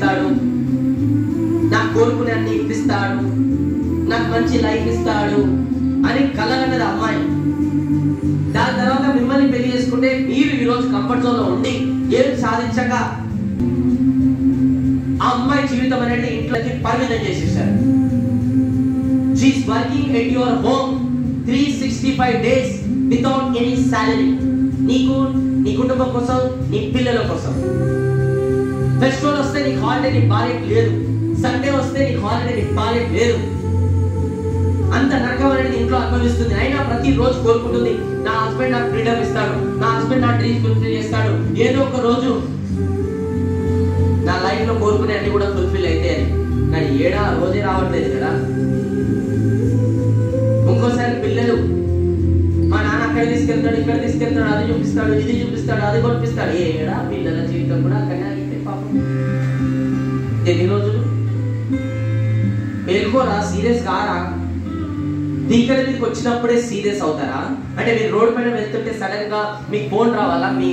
చేస్తాడు, నాకు కోరుకునే అన్ని ఇప్పిస్తాడు, నాకు మంచి లైఫ్ ఇస్తాడు అని కలగన్నది అమ్మాయి. దాని తర్వాత మిమ్మల్ని పెళ్లి చేసుకుంటే మీరు ఈరోజు కంఫర్ట్ జోన్ లో ఉండి ఏం సాధించక ఆ అమ్మాయి జీవితం అనేది ఇంట్లోకి పరిమితం చేసేసారు. She's working at your home 365 days without any salary. నీకు, నీ కుటుంబం కోసం, నీ పిల్లల కోసం. ఫెస్టివల్ వస్తే నీకు హాలిడే, నీ భార్యకి లేదు. సండే వస్తే నీకు హాలిడే, నీ భార్యకి లేదు. అంత నరకం అనేది ఇంట్లో అనుభవిస్తుంది. అయినా ప్రతి రోజు కోరుకుంటుంది, నా హస్బెండ్ నాకు ఫ్రీడమ్ ఇస్తాడు, నా హస్బెండ్ నా డ్రీమ్స్ ఫుల్ఫిల్ చేస్తాడు, ఏదో ఒక రోజు నా లైఫ్ లో కోరుకునే అన్ని కూడా ఫుల్ఫిల్ అయితే అని. కానీ ఏడా రోజే రావట్లేదు కదా. ఇంకోసారి పిల్లలు, మా నాన్న అక్కడ తీసుకెళ్తాడు, ఇక్కడ తీసుకెళ్తాడు, అది చూపిస్తాడు, ఇది చూపిస్తాడు, అది కొనిపిస్తాడు. ఏడా పిల్లల జీవితం కూడా అక్కడనే అయితే పాపం. ఎన్ని రోజులు మేల్కోరా, సీరియస్ కారా? దీకల మీదకి వచ్చినప్పుడే సీరియస్ అవుతారా? అంటే మీరు రోడ్ పైన వెళ్తుంటే సడన్ గా మీకు ఫోన్ రావాలా, మీ